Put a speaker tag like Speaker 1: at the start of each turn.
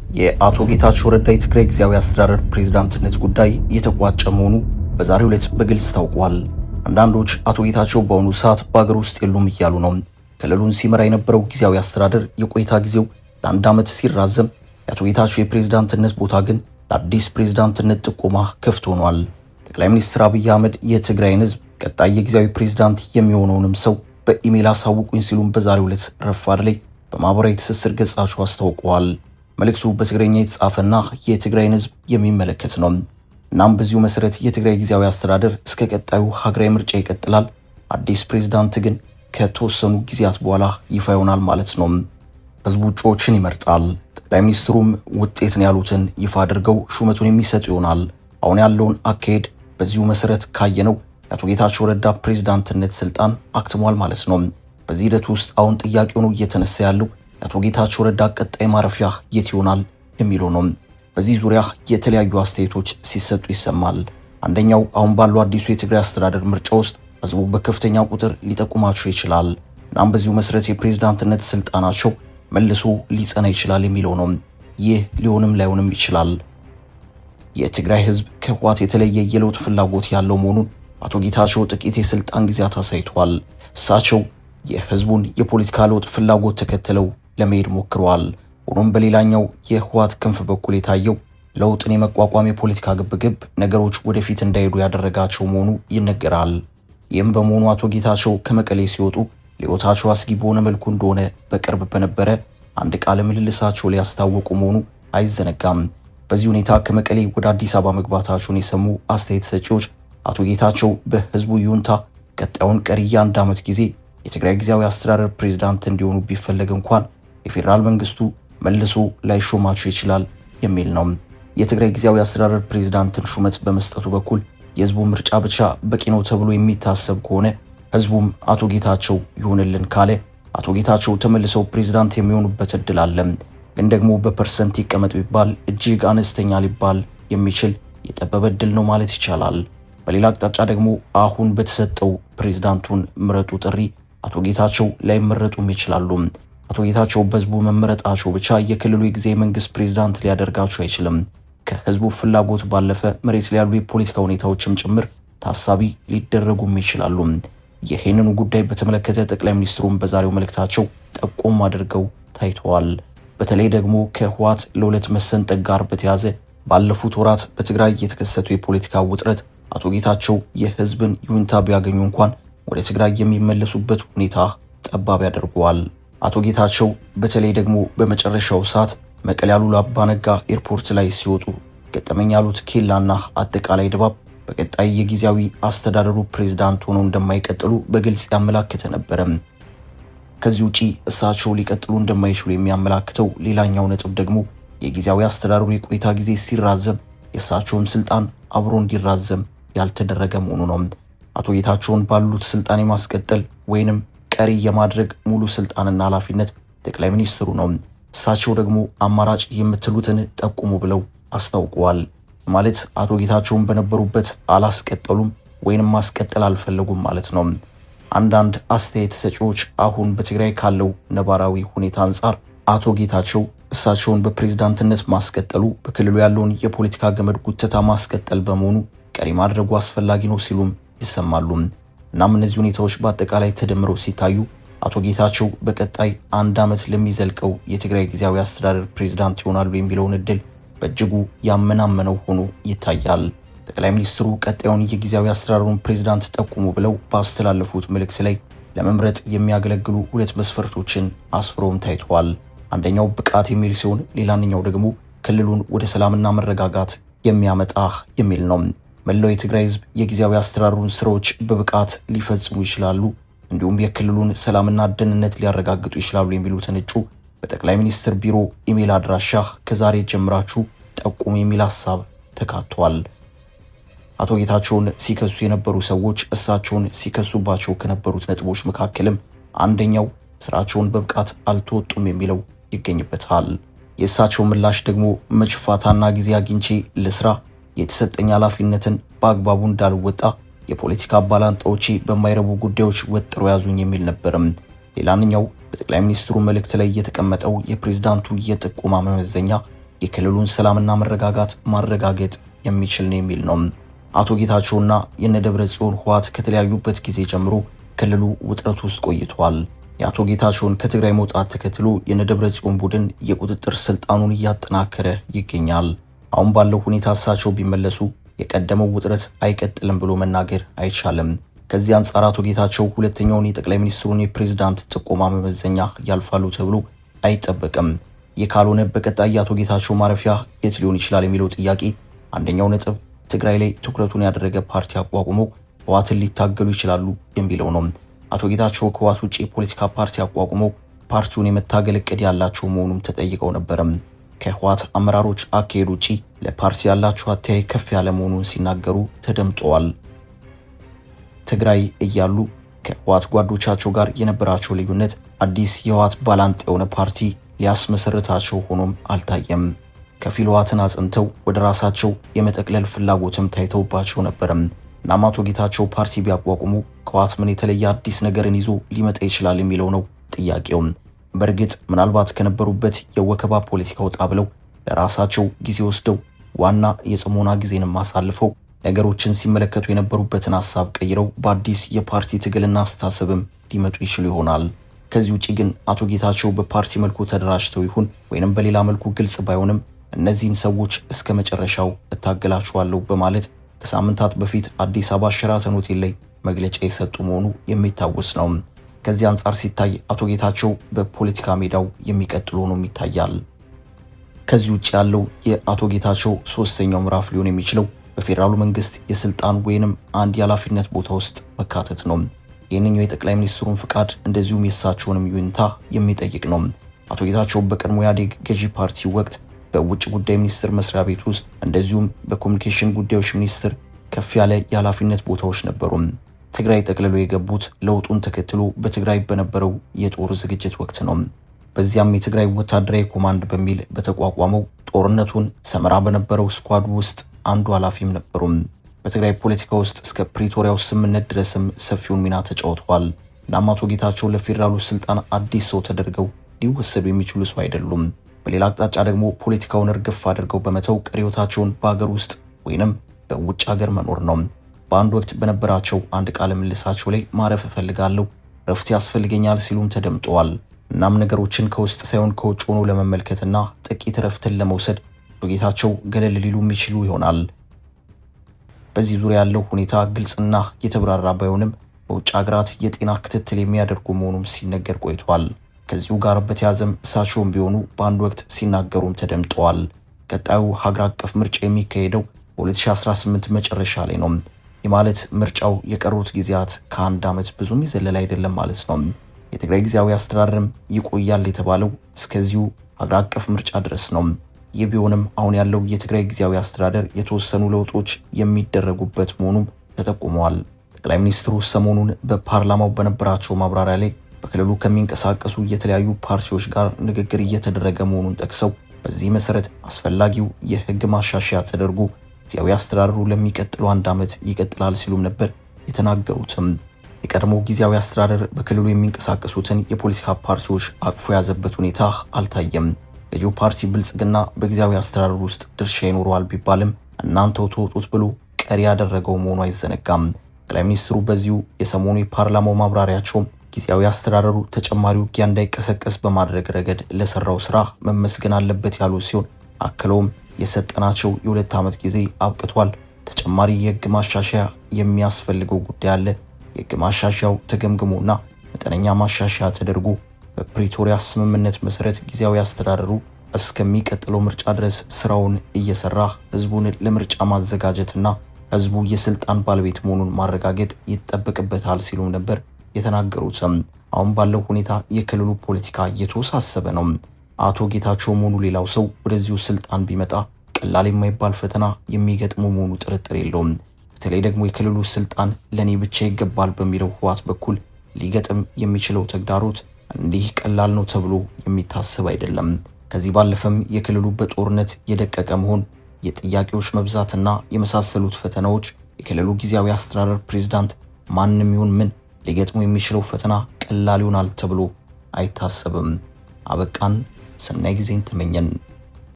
Speaker 1: የአቶ ጌታቸው ረዳ የትግራይ ጊዜያዊ አስተዳደር ፕሬዝዳንትነት ጉዳይ የተቋጨ መሆኑ በዛሬው ዕለት በግልጽ ታውቋል። አንዳንዶች አቶ ጌታቸው በአሁኑ ሰዓት በአገር ውስጥ የሉም እያሉ ነው። ክልሉን ሲመራ የነበረው ጊዜያዊ አስተዳደር የቆይታ ጊዜው ለአንድ ዓመት ሲራዘም የአቶ ጌታቸው የፕሬዝዳንትነት ቦታ ግን ለአዲስ ፕሬዝዳንትነት ጥቆማ ክፍት ሆኗል። ጠቅላይ ሚኒስትር አብይ አህመድ የትግራይን ሕዝብ ቀጣይ የጊዜያዊ ፕሬዝዳንት የሚሆነውንም ሰው በኢሜይል አሳውቁኝ ሲሉም በዛሬው ዕለት ረፋድ ላይ በማህበራዊ ትስስር ገጻቸው አስታውቀዋል። መልእክቱ በትግረኛ የተጻፈና የትግራይን ሕዝብ የሚመለከት ነው። እናም በዚሁ መሰረት የትግራይ ጊዜያዊ አስተዳደር እስከ ቀጣዩ ሀገራዊ ምርጫ ይቀጥላል። አዲስ ፕሬዝዳንት ግን ከተወሰኑ ጊዜያት በኋላ ይፋ ይሆናል ማለት ነው። ህዝቡ እጩዎችን ይመርጣል። ጠቅላይ ሚኒስትሩም ውጤትን ያሉትን ይፋ አድርገው ሹመቱን የሚሰጡ ይሆናል። አሁን ያለውን አካሄድ በዚሁ መሰረት ካየነው የአቶ ጌታቸው ረዳ ፕሬዝዳንትነት ስልጣን አክትሟል ማለት ነው። በዚህ ሂደት ውስጥ አሁን ጥያቄ ሆኖ እየተነሳ ያለው የአቶ ጌታቸው ረዳ ቀጣይ ማረፊያ የት ይሆናል የሚለው ነው። በዚህ ዙሪያ የተለያዩ አስተያየቶች ሲሰጡ ይሰማል። አንደኛው አሁን ባለው አዲሱ የትግራይ አስተዳደር ምርጫ ውስጥ ህዝቡ በከፍተኛ ቁጥር ሊጠቁማቸው ይችላል። እናም በዚሁ መሰረት የፕሬዝዳንትነት ስልጣናቸው መልሶ ሊጸና ይችላል የሚለው ነው። ይህ ሊሆንም ላይሆንም ይችላል። የትግራይ ህዝብ ከህወሓት የተለየ የለውጥ ፍላጎት ያለው መሆኑን አቶ ጌታቸው ጥቂት የስልጣን ጊዜያት አሳይተዋል። እሳቸው የህዝቡን የፖለቲካ ለውጥ ፍላጎት ተከትለው ለመሄድ ሞክረዋል። ሆኖም በሌላኛው የህወሓት ክንፍ በኩል የታየው ለውጥን የመቋቋም የፖለቲካ ግብግብ ነገሮች ወደፊት እንዳይሄዱ ያደረጋቸው መሆኑ ይነገራል። ይህም በመሆኑ አቶ ጌታቸው ከመቀሌ ሲወጡ ለህይወታቸው አስጊ በሆነ መልኩ እንደሆነ በቅርብ በነበረ አንድ ቃለ ምልልሳቸው ሊያስታወቁ መሆኑ አይዘነጋም። በዚህ ሁኔታ ከመቀሌ ወደ አዲስ አበባ መግባታቸውን የሰሙ አስተያየት ሰጪዎች አቶ ጌታቸው በህዝቡ ይሁንታ ቀጣዩን ቀሪ የአንድ ዓመት ጊዜ የትግራይ ጊዜያዊ አስተዳደር ፕሬዝዳንት እንዲሆኑ ቢፈለግ እንኳን የፌዴራል መንግስቱ መልሶ ላይሾማቸው ይችላል የሚል ነው። የትግራይ ጊዜያዊ አስተዳደር ፕሬዝዳንትን ሹመት በመስጠቱ በኩል የህዝቡ ምርጫ ብቻ በቂ ነው ተብሎ የሚታሰብ ከሆነ ህዝቡም አቶ ጌታቸው ይሆንልን ካለ አቶ ጌታቸው ተመልሰው ፕሬዝዳንት የሚሆኑበት እድል አለ። ግን ደግሞ በፐርሰንት ይቀመጥ ቢባል እጅግ አነስተኛ ሊባል የሚችል የጠበበ እድል ነው ማለት ይቻላል። በሌላ አቅጣጫ ደግሞ አሁን በተሰጠው ፕሬዝዳንቱን ምረጡ ጥሪ አቶ ጌታቸው ላይመረጡም ይችላሉ። አቶ ጌታቸው በህዝቡ መመረጣቸው ብቻ የክልሉ የጊዜያዊ መንግስት ፕሬዝዳንት ሊያደርጋቸው አይችልም። ከህዝቡ ፍላጎት ባለፈ መሬት ላይ ያሉ የፖለቲካ ሁኔታዎችም ጭምር ታሳቢ ሊደረጉም ይችላሉ። ይህንኑ ጉዳይ በተመለከተ ጠቅላይ ሚኒስትሩም በዛሬው መልእክታቸው ጠቆም አድርገው ታይተዋል። በተለይ ደግሞ ከህወሓት ለሁለት መሰንጠቅ ጋር በተያያዘ ባለፉት ወራት በትግራይ የተከሰተው የፖለቲካ ውጥረት አቶ ጌታቸው የህዝብን ይሁንታ ቢያገኙ እንኳን ወደ ትግራይ የሚመለሱበት ሁኔታ ጠባብ ያደርገዋል። አቶ ጌታቸው በተለይ ደግሞ በመጨረሻው ሰዓት መቀሌ አሉላ አባ ነጋ ኤርፖርት ላይ ሲወጡ ገጠመኝ ያሉት ኬላና አጠቃላይ ድባብ በቀጣይ የጊዜያዊ አስተዳደሩ ፕሬዝዳንት ሆነው እንደማይቀጥሉ በግልጽ ያመላክተ ነበረ። ከዚህ ውጪ እሳቸው ሊቀጥሉ እንደማይችሉ የሚያመላክተው ሌላኛው ነጥብ ደግሞ የጊዜያዊ አስተዳደሩ የቆይታ ጊዜ ሲራዘም የእሳቸውም ስልጣን አብሮ እንዲራዘም ያልተደረገ መሆኑ ነው። አቶ ጌታቸውን ባሉት ስልጣን የማስቀጠል ወይንም ቀሪ የማድረግ ሙሉ ስልጣንና ኃላፊነት ጠቅላይ ሚኒስትሩ ነው። እሳቸው ደግሞ አማራጭ የምትሉትን ጠቁሙ ብለው አስታውቀዋል። ማለት አቶ ጌታቸውን በነበሩበት አላስቀጠሉም ወይንም ማስቀጠል አልፈለጉም ማለት ነው። አንዳንድ አስተያየት ሰጪዎች አሁን በትግራይ ካለው ነባራዊ ሁኔታ አንጻር አቶ ጌታቸው እሳቸውን በፕሬዝዳንትነት ማስቀጠሉ በክልሉ ያለውን የፖለቲካ ገመድ ጉተታ ማስቀጠል በመሆኑ ቀሪ ማድረጉ አስፈላጊ ነው ሲሉም ይሰማሉ። እናም እነዚህ ሁኔታዎች በአጠቃላይ ተደምረው ሲታዩ አቶ ጌታቸው በቀጣይ አንድ ዓመት ለሚዘልቀው የትግራይ ጊዜያዊ አስተዳደር ፕሬዝዳንት ይሆናሉ የሚለውን እድል በእጅጉ ያመናመነው ሆኖ ይታያል። ጠቅላይ ሚኒስትሩ ቀጣዩን የጊዜያዊ አስተዳደሩን ፕሬዝዳንት ጠቁሙ ብለው ባስተላለፉት መልእክት ላይ ለመምረጥ የሚያገለግሉ ሁለት መስፈርቶችን አስፍረውም ታይተዋል። አንደኛው ብቃት የሚል ሲሆን ሌላኛው ደግሞ ክልሉን ወደ ሰላምና መረጋጋት የሚያመጣ የሚል ነው። መላው የትግራይ ህዝብ የጊዜያዊ አስተዳደሩን ስራዎች በብቃት ሊፈጽሙ ይችላሉ፣ እንዲሁም የክልሉን ሰላምና ደህንነት ሊያረጋግጡ ይችላሉ የሚሉትን እጩ በጠቅላይ ሚኒስትር ቢሮ ኢሜል አድራሻ ከዛሬ ጀምራችሁ ጠቁሙ የሚል ሐሳብ ተካቷል። አቶ ጌታቸውን ሲከሱ የነበሩ ሰዎች እሳቸውን ሲከሱባቸው ከነበሩት ነጥቦች መካከልም አንደኛው ስራቸውን በብቃት አልተወጡም የሚለው ይገኝበታል። የእሳቸው ምላሽ ደግሞ መችፋታና ጊዜ አግኝቼ ለስራ የተሰጠኝ ኃላፊነትን በአግባቡ እንዳልወጣ የፖለቲካ ባላንጣዎቼ በማይረቡ ጉዳዮች ወጥሮ ያዙኝ የሚል ነበርም። ሌላኛው በጠቅላይ ሚኒስትሩ መልእክት ላይ የተቀመጠው የፕሬዝዳንቱ የጥቆማ መመዘኛ የክልሉን ሰላምና መረጋጋት ማረጋገጥ የሚችል ነው የሚል ነው። አቶ ጌታቸውና የነደብረጽዮን ህወሓት ከተለያዩበት ጊዜ ጀምሮ ክልሉ ውጥረት ውስጥ ቆይቷል። የአቶ ጌታቸውን ከትግራይ መውጣት ተከትሎ የነደብረጽዮን ቡድን የቁጥጥር ስልጣኑን እያጠናከረ ይገኛል። አሁን ባለው ሁኔታ እሳቸው ቢመለሱ የቀደመው ውጥረት አይቀጥልም ብሎ መናገር አይቻልም። ከዚህ አንጻር አቶ ጌታቸው ሁለተኛውን የጠቅላይ ሚኒስትሩን የፕሬዝዳንት ጥቆማ መመዘኛ ያልፋሉ ተብሎ አይጠበቅም። የካልሆነ በቀጣይ የአቶ ጌታቸው ማረፊያ የት ሊሆን ይችላል የሚለው ጥያቄ አንደኛው ነጥብ ትግራይ ላይ ትኩረቱን ያደረገ ፓርቲ አቋቁመው ህወሓትን ሊታገሉ ይችላሉ የሚለው ነው። አቶ ጌታቸው ከህወሓት ውጪ የፖለቲካ ፓርቲ አቋቁመው ፓርቲውን የመታገል እቅድ ያላቸው መሆኑም ተጠይቀው ነበረም። ከህወሓት አመራሮች አካሄድ ውጪ ለፓርቲ ያላቸው አተያይ ከፍ ያለ መሆኑን ሲናገሩ ተደምጠዋል። ትግራይ እያሉ ከህወሓት ጓዶቻቸው ጋር የነበራቸው ልዩነት አዲስ የህወሓት ባላንጣ የሆነ ፓርቲ ሊያስመሰርታቸው ሆኖም አልታየም። ከፊል ህወሓትን አጽንተው ወደ ራሳቸው የመጠቅለል ፍላጎትም ታይተውባቸው ነበርም። እናም አቶ ጌታቸው ፓርቲ ቢያቋቁሙ ከህወሓት ምን የተለየ አዲስ ነገርን ይዞ ሊመጣ ይችላል የሚለው ነው ጥያቄው። በእርግጥ ምናልባት ከነበሩበት የወከባ ፖለቲካ ወጣ ብለው ለራሳቸው ጊዜ ወስደው ዋና የጽሞና ጊዜንም አሳልፈው ነገሮችን ሲመለከቱ የነበሩበትን ሐሳብ ቀይረው በአዲስ የፓርቲ ትግልና አስተሳሰብም ሊመጡ ይችሉ ይሆናል። ከዚህ ውጪ ግን አቶ ጌታቸው በፓርቲ መልኩ ተደራጅተው ይሁን ወይንም በሌላ መልኩ ግልጽ ባይሆንም እነዚህን ሰዎች እስከ መጨረሻው እታገላቸዋለሁ በማለት ከሳምንታት በፊት አዲስ አበባ ሸራተን ሆቴል ላይ መግለጫ የሰጡ መሆኑ የሚታወስ ነው። ከዚህ አንጻር ሲታይ አቶ ጌታቸው በፖለቲካ ሜዳው የሚቀጥሉ ሆኖም ይታያል። ከዚህ ውጪ ያለው የአቶ ጌታቸው ሶስተኛው ምዕራፍ ሊሆን የሚችለው በፌዴራሉ መንግስት የስልጣን ወይንም አንድ የኃላፊነት ቦታ ውስጥ መካተት ነው። ይህንኛው የጠቅላይ ሚኒስትሩን ፍቃድ እንደዚሁም የእሳቸውንም ይሁንታ የሚጠይቅ ነው። አቶ ጌታቸው በቀድሞ ኢህአዴግ ገዢ ፓርቲ ወቅት በውጭ ጉዳይ ሚኒስቴር መስሪያ ቤት ውስጥ እንደዚሁም በኮሚኒኬሽን ጉዳዮች ሚኒስቴር ከፍ ያለ የኃላፊነት ቦታዎች ነበሩ። ትግራይ ጠቅልለው የገቡት ለውጡን ተከትሎ በትግራይ በነበረው የጦር ዝግጅት ወቅት ነው። በዚያም የትግራይ ወታደራዊ ኮማንድ በሚል በተቋቋመው ጦርነቱን ሰመራ በነበረው ስኳድ ውስጥ አንዱ ኃላፊም ነበሩ። በትግራይ ፖለቲካ ውስጥ እስከ ፕሪቶሪያው ስምምነት ድረስም ሰፊውን ሚና ተጫውተዋል። እናም አቶ ጌታቸው ለፌዴራሉ ስልጣን አዲስ ሰው ተደርገው ሊወሰዱ የሚችሉ ሰው አይደሉም። በሌላ አቅጣጫ ደግሞ ፖለቲካውን እርግፍ አድርገው በመተው ቀሪዎታቸውን በአገር ውስጥ ወይንም በውጭ ሀገር መኖር ነው። በአንድ ወቅት በነበራቸው አንድ ቃለ ምልልሳቸው ላይ ማረፍ እፈልጋለሁ፣ ረፍት ያስፈልገኛል ሲሉም ተደምጠዋል። እናም ነገሮችን ከውስጥ ሳይሆን ከውጭ ሆኖ ለመመልከትና ጥቂት ረፍትን ለመውሰድ አቶ ጌታቸው ገለል ሊሉ የሚችሉ ይሆናል። በዚህ ዙሪያ ያለው ሁኔታ ግልጽና የተብራራ ባይሆንም በውጭ ሀገራት የጤና ክትትል የሚያደርጉ መሆኑም ሲነገር ቆይቷል። ከዚሁ ጋር በተያዘም እሳቸውም ቢሆኑ በአንድ ወቅት ሲናገሩም ተደምጠዋል። ቀጣዩ ሀገር አቀፍ ምርጫ የሚካሄደው በ2018 መጨረሻ ላይ ነው። ይህ ማለት ምርጫው የቀሩት ጊዜያት ከአንድ ዓመት ብዙም የዘለለ አይደለም ማለት ነው። የትግራይ ጊዜያዊ አስተዳደርም ይቆያል የተባለው እስከዚሁ ሀገር አቀፍ ምርጫ ድረስ ነው። ይህ ቢሆንም አሁን ያለው የትግራይ ጊዜያዊ አስተዳደር የተወሰኑ ለውጦች የሚደረጉበት መሆኑም ተጠቁመዋል። ጠቅላይ ሚኒስትሩ ሰሞኑን በፓርላማው በነበራቸው ማብራሪያ ላይ በክልሉ ከሚንቀሳቀሱ የተለያዩ ፓርቲዎች ጋር ንግግር እየተደረገ መሆኑን ጠቅሰው በዚህ መሰረት አስፈላጊው የህግ ማሻሻያ ተደርጎ ጊዜያዊ አስተዳደሩ ለሚቀጥለው አንድ ዓመት ይቀጥላል ሲሉም ነበር የተናገሩትም። የቀድሞ ጊዜያዊ አስተዳደር በክልሉ የሚንቀሳቀሱትን የፖለቲካ ፓርቲዎች አቅፎ የያዘበት ሁኔታ አልታየም። ገዢው ፓርቲ ብልጽግና በጊዜያዊ አስተዳደር ውስጥ ድርሻ ይኖረዋል ቢባልም እናንተው ተወጡት ብሎ ቀሪ ያደረገው መሆኑ አይዘነጋም። ጠቅላይ ሚኒስትሩ በዚሁ የሰሞኑ የፓርላማው ማብራሪያቸው ጊዜያዊ አስተዳደሩ ተጨማሪ ውጊያ እንዳይቀሰቀስ በማድረግ ረገድ ለሰራው ስራ መመስገን አለበት ያሉ ሲሆን አክለውም የሰጠናቸው የ2 ዓመት ጊዜ አብቅቷል፣ ተጨማሪ የህግ ማሻሻያ የሚያስፈልገው ጉዳይ አለ። የህግ ማሻሻያው ተገምግሞና መጠነኛ ማሻሻያ ተደርጎ በፕሪቶሪያ ስምምነት መሰረት ጊዜያዊ አስተዳደሩ እስከሚቀጥለው ምርጫ ድረስ ስራውን እየሰራ ህዝቡን ለምርጫ ማዘጋጀትና ህዝቡ የስልጣን ባለቤት መሆኑን ማረጋገጥ ይጠበቅበታል ሲሉም ነበር የተናገሩትም። አሁን ባለው ሁኔታ የክልሉ ፖለቲካ እየተወሳሰበ ነው። አቶ ጌታቸው መሆኑ ሌላው ሰው ወደዚሁ ስልጣን ቢመጣ ቀላል የማይባል ፈተና የሚገጥሙ መሆኑ ጥርጥር የለውም። በተለይ ደግሞ የክልሉ ስልጣን ለኔ ብቻ ይገባል በሚለው ህወሓት በኩል ሊገጥም የሚችለው ተግዳሮት እንዲህ ቀላል ነው ተብሎ የሚታሰብ አይደለም። ከዚህ ባለፈም የክልሉ በጦርነት የደቀቀ መሆን፣ የጥያቄዎች መብዛትና የመሳሰሉት ፈተናዎች የክልሉ ጊዜያዊ አስተዳደር ፕሬዝዳንት ማንም ይሁን ምን ሊገጥሙ የሚችለው ፈተና ቀላል ይሆናል ተብሎ አይታሰብም። አበቃን። ሰናይ ጊዜን ተመኘን።